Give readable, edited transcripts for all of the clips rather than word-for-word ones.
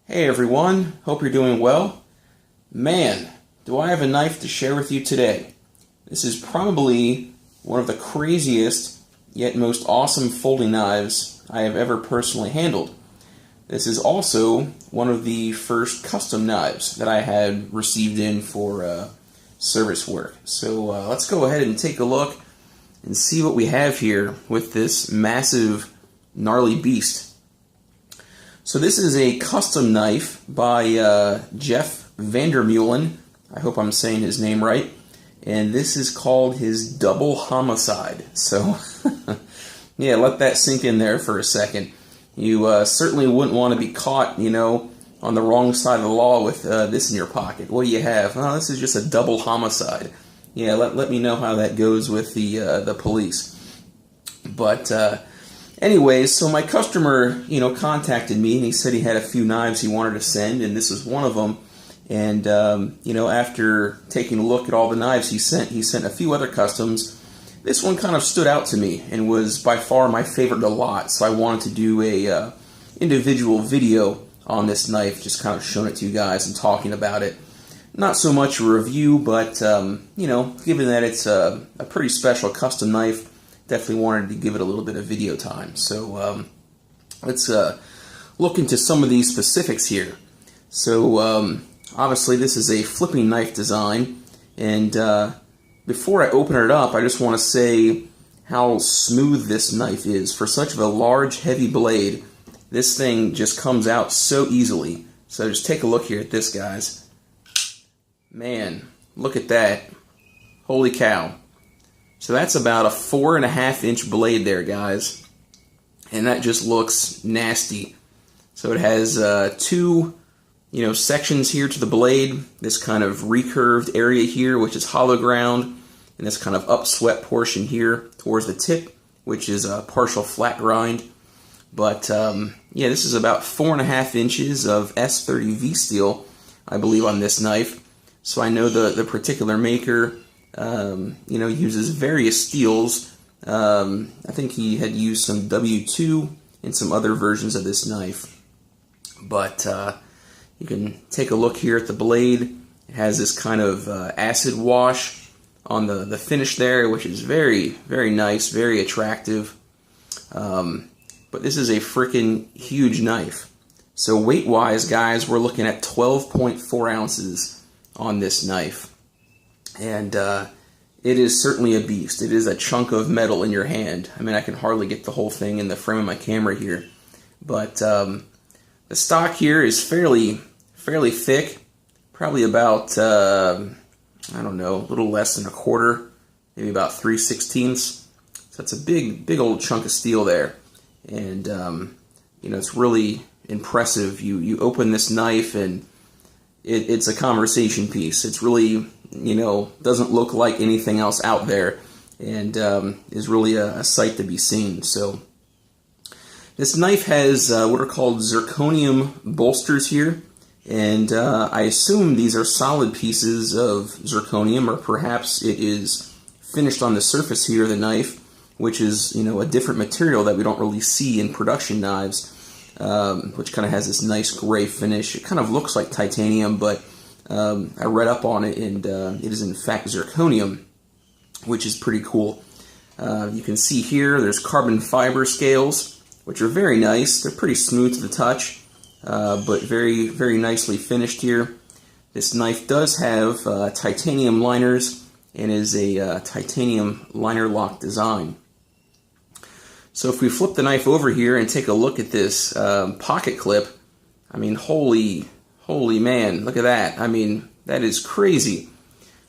Hey everyone, hope you're doing well. Man, do I have a knife to share with you today. This is probably one of the craziest yet most awesome folding knives I have ever personally handled. This is also one of the first custom knives that I had received in for service work. So let's go ahead and take a look and see what we have here with this massive, gnarly beast. So this is a custom knife by Jeff VanderMeulen. I hope I'm saying his name right. And this is called his Double Homicide. So, yeah, let that sink in there for a second. You certainly wouldn't want to be caught, on the wrong side of the law with this in your pocket. What do you have? Oh, this is just a double homicide. Yeah, let me know how that goes with the police. But anyways, so my customer, contacted me, and he said he had a few knives he wanted to send, and this was one of them. And, after taking a look at all the knives he sent a few other customs. This one kind of stood out to me and was by far my favorite of the lot, so I wanted to do a individual video on this knife, just kind of showing it to you guys and talking about it. Not so much a review, but, given that it's a pretty special custom knife, definitely wanted to give it a little bit of video time. So let's look into some of these specifics here. So obviously this is a flipping knife design, and before I open it up, I just want to say how smooth this knife is. For such a large, heavy blade, this thing just comes out so easily. So just take a look here at this, guys. Man, look at that. Holy cow. So that's about a 4.5-inch blade there, guys. And that just looks nasty. So it has two, sections here to the blade. This kind of recurved area here, which is hollow ground. And this kind of upswept portion here towards the tip, which is a partial flat grind. But, yeah, this is about 4.5 inches of S30 V-steel, I believe, on this knife. So I know the particular maker uses various steels. I think he had used some W2 in some other versions of this knife. But you can take a look here at the blade. It has this kind of acid wash on the finish there, which is very, very nice, very attractive. But this is a freaking huge knife. So weight-wise, guys, we're looking at 12.4 ounces on this knife. And it is certainly a beast. It is a chunk of metal in your hand. I mean, I can hardly get the whole thing in the frame of my camera here. But the stock here is fairly thick. Probably about, a little less than a quarter. Maybe about 3/16. So that's a big old chunk of steel there. And, it's really impressive. You open this knife and it's a conversation piece. It's really, doesn't look like anything else out there, and is really a sight to be seen. So this knife has what are called zirconium bolsters here, and I assume these are solid pieces of zirconium, or perhaps it is finished on the surface here of the knife, which is a different material that we don't really see in production knives. Which kind of has this nice gray finish. It kind of looks like titanium, but I read up on it, and it is in fact zirconium, which is pretty cool. You can see here there's carbon fiber scales, which are very nice. They're pretty smooth to the touch, but very, very nicely finished here. This knife does have titanium liners and is a titanium liner lock design. So if we flip the knife over here and take a look at this pocket clip, I mean, holy man, look at that. I mean, that is crazy.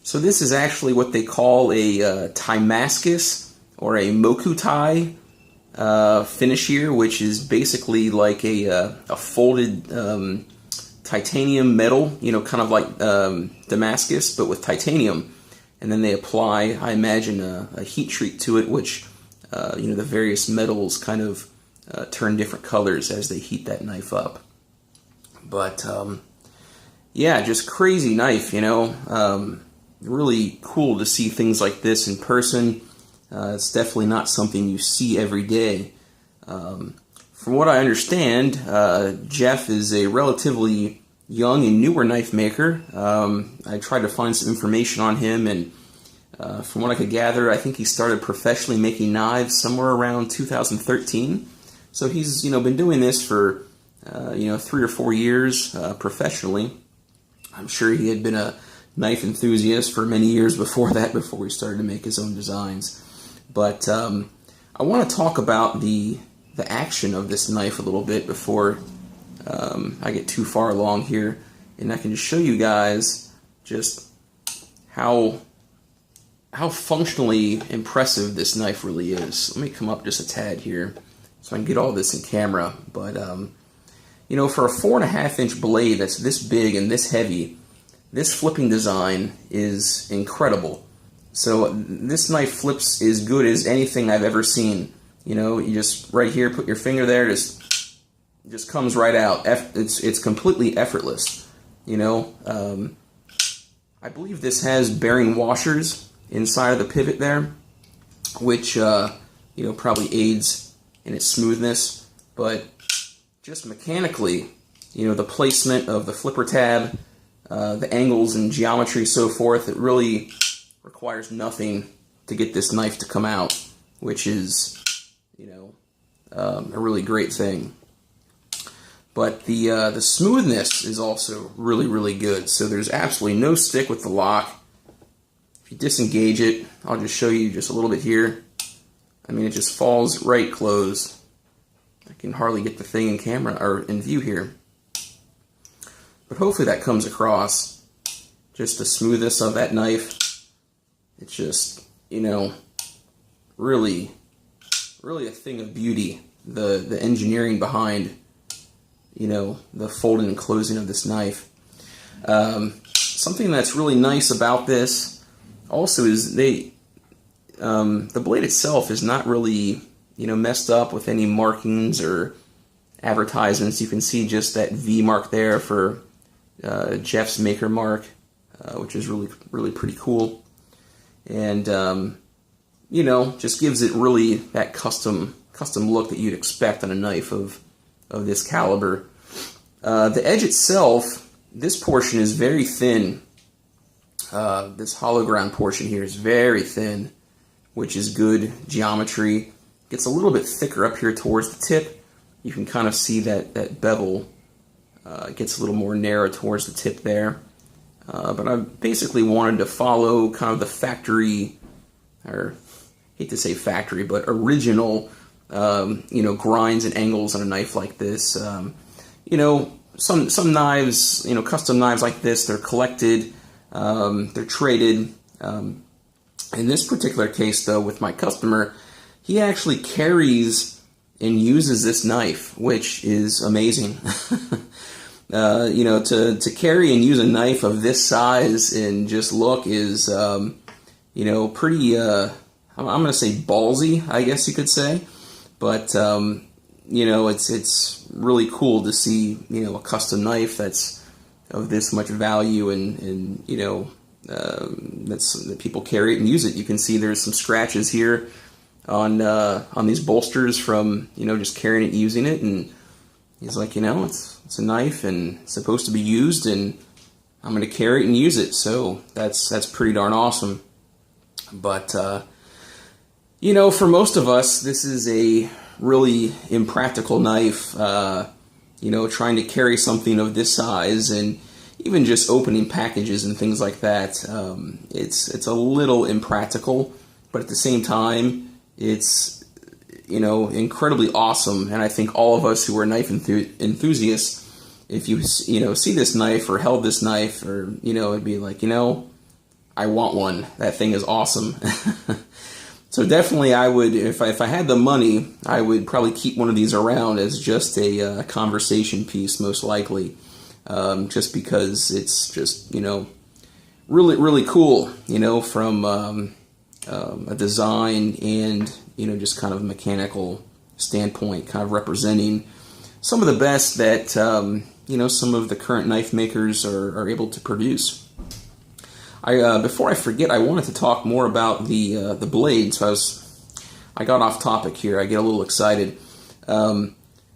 So this is actually what they call a Timascus or a Mokutai finish here, which is basically like a folded titanium metal, kind of like Damascus, but with titanium. And then they apply, I imagine, a heat treat to it, which the various metals kind of turn different colors as they heat that knife up. But, yeah, just crazy knife, really cool to see things like this in person. It's definitely not something you see every day. From what I understand, Jeff is a relatively young and newer knife maker. I tried to find some information on him, and from what I could gather, I think he started professionally making knives somewhere around 2013. So he's been doing this for 3 or 4 years professionally. I'm sure he had been a knife enthusiast for many years before that, before he started to make his own designs. But I want to talk about the action of this knife a little bit before I get too far along here, and I can just show you guys just how functionally impressive this knife really is. Let me come up just a tad here so I can get all this in camera. But for a 4.5-inch blade that's this big and this heavy, this flipping design is incredible. So this knife flips as good as anything I've ever seen. You just right here, put your finger there, just comes right out. It's completely effortless. I believe this has bearing washers inside of the pivot there, which probably aids in its smoothness. But just mechanically, the placement of the flipper tab, the angles and geometry, so forth, it really requires nothing to get this knife to come out, which is a really great thing. But the smoothness is also really, really good. So there's absolutely no stick with the lock. If you disengage it, I'll just show you just a little bit here. I mean, it just falls right closed. I can hardly get the thing in camera or in view here. But hopefully that comes across. Just the smoothness of that knife. It's just, really a thing of beauty. The engineering behind, the folding and closing of this knife. Something that's really nice about this also is the blade itself is not really, messed up with any markings or advertisements. You can see just that V mark there for Jeff's maker mark, which is really, really pretty cool. And, just gives it really that custom look that you'd expect on a knife of this caliber. The edge itself, this portion is very thin. This hollow ground portion here is very thin, which is good geometry. Gets a little bit thicker up here towards the tip. You can kind of see that bevel gets a little more narrow towards the tip there. But I basically wanted to follow kind of the factory, or hate to say factory, but original, grinds and angles on a knife like this. Some knives, custom knives like this, they're collected, they're traded. In this particular case, though, with my customer, he actually carries and uses this knife, which is amazing. To carry and use a knife of this size and just look is, pretty, I'm going to say ballsy, I guess you could say. But, it's really cool to see, a custom knife that's of this much value and that people carry it and use it. You can see there's some scratches here on these bolsters from, just carrying it and using it. And he's like, it's a knife and it's supposed to be used, and I'm going to carry it and use it. So that's pretty darn awesome. But, for most of us, this is a really impractical knife, trying to carry something of this size and even just opening packages and things like that. It's a little impractical, but at the same time, it's, incredibly awesome. And I think all of us who are knife enthusiasts, if you, see this knife or held this knife, or, it'd be like, I want one. That thing is awesome. So definitely I would, if I had the money, I would probably keep one of these around as just a conversation piece, most likely. Just because it's just, really, really cool, from a design and, just kind of a mechanical standpoint, kind of representing some of the best that, some of the current knife makers are able to produce. Before I forget, I wanted to talk more about the blade. So I got off topic here. I get a little excited.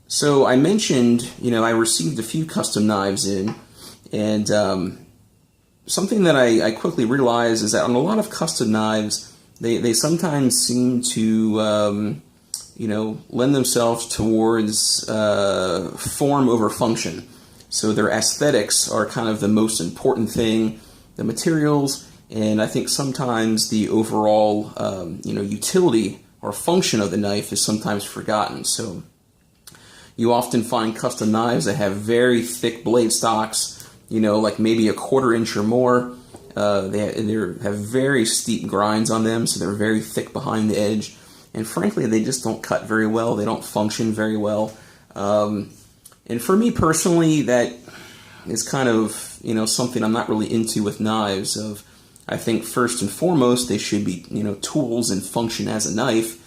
So I mentioned, I received a few custom knives in, and something that I quickly realized is that on a lot of custom knives, they sometimes seem to, lend themselves towards form over function. So their aesthetics are kind of the most important thing, the materials, and I think sometimes the overall, utility or function of the knife is sometimes forgotten. So you often find custom knives that have very thick blade stocks, like maybe a 1/4 inch or more. They have very steep grinds on them, so they're very thick behind the edge. And frankly, they just don't cut very well. They don't function very well. And for me personally, that is kind of, something I'm not really into with knives. I think first and foremost, they should be, tools and function as a knife.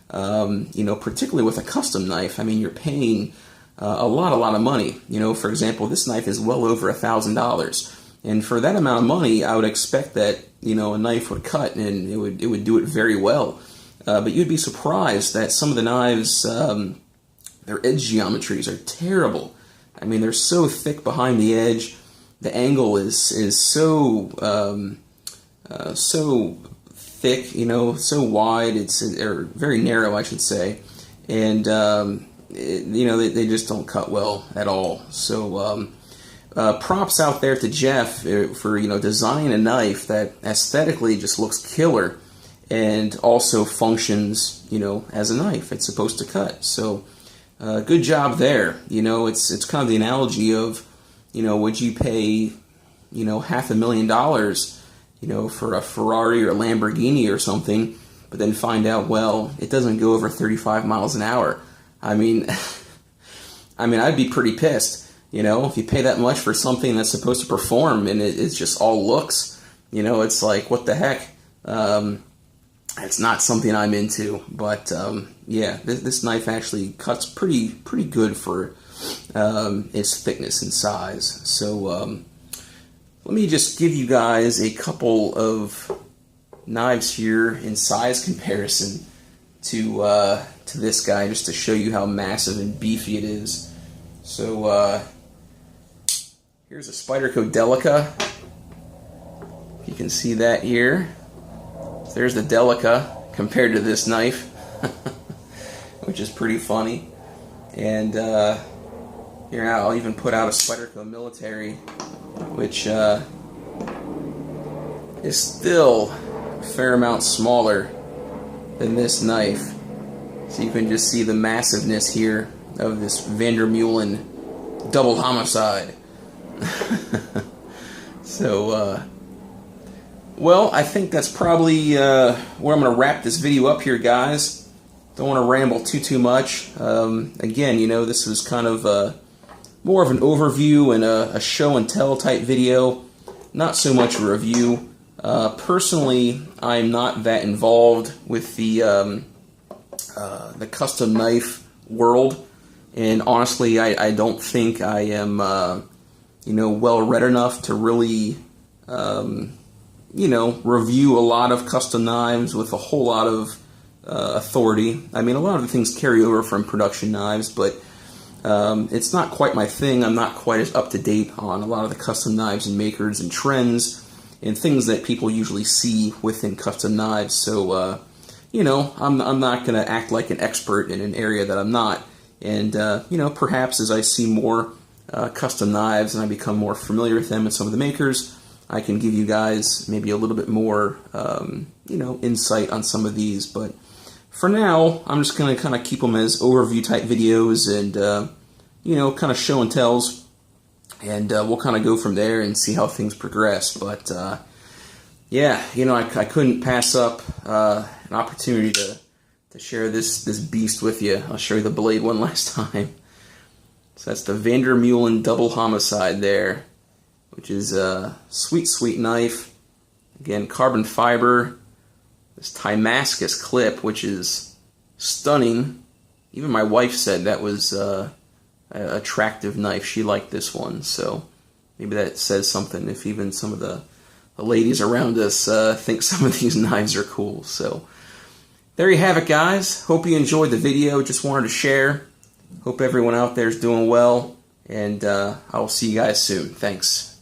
Particularly with a custom knife. I mean, you're paying a lot of money. For example, this knife is well over $1,000, and for that amount of money, I would expect that a knife would cut and it would do it very well. But you'd be surprised that some of the knives, their edge geometries are terrible. I mean, they're so thick behind the edge. The angle is so thick, so wide, or very narrow, I should say, and they just don't cut well at all. So props out there to Jeff for designing a knife that aesthetically just looks killer and also functions as a knife. It's supposed to cut. So good job there. It's kind of the analogy of would you pay $500,000 for a Ferrari or a Lamborghini or something, but then find out, well, it doesn't go over 35 miles an hour. I mean, I'd be pretty pissed, if you pay that much for something that's supposed to perform and it's just all looks, it's like, what the heck? It's not something I'm into, but yeah, this knife actually cuts pretty good for its thickness and size. So let me just give you guys a couple of knives here in size comparison to this guy, just to show you how massive and beefy it is. So here's a Spyderco Delica. You can see that here. So there's the Delica compared to this knife, which is pretty funny. And here, I'll even put out a Spyderco Military, which is still a fair amount smaller than this knife. So you can just see the massiveness here of this VanderMeulen Double Homicide. So, well, I think that's probably where I'm going to wrap this video up here, guys. Don't want to ramble too much. Again, this was kind of more of an overview and a show and tell type video, not so much a review. Personally, I'm not that involved with the custom knife world, and honestly, I don't think I am well read enough to really review a lot of custom knives with a whole lot of authority. I mean, a lot of the things carry over from production knives, but it's not quite my thing. I'm not quite as up to date on a lot of the custom knives and makers and trends and things that people usually see within custom knives. So, I'm not going to act like an expert in an area that I'm not. And, perhaps as I see more custom knives and I become more familiar with them and some of the makers, I can give you guys maybe a little bit more, insight on some of these. But for now, I'm just going to kind of keep them as overview type videos and, kind of show and tells. And we'll kind of go from there and see how things progress. But, yeah, I couldn't pass up an opportunity to share this beast with you. I'll show you the blade one last time. So that's the VanderMeulen Double Homicide there, which is a sweet a Again, carbon fiber. This Damascus clip, which is stunning. Even my wife said that was an attractive knife. She liked this one, so maybe that says something if even some of the ladies around us think some of these knives are cool. So there you have it, guys. Hope you enjoyed the video. Just wanted to share. Hope everyone out there is doing well, and I will see you guys soon. Thanks.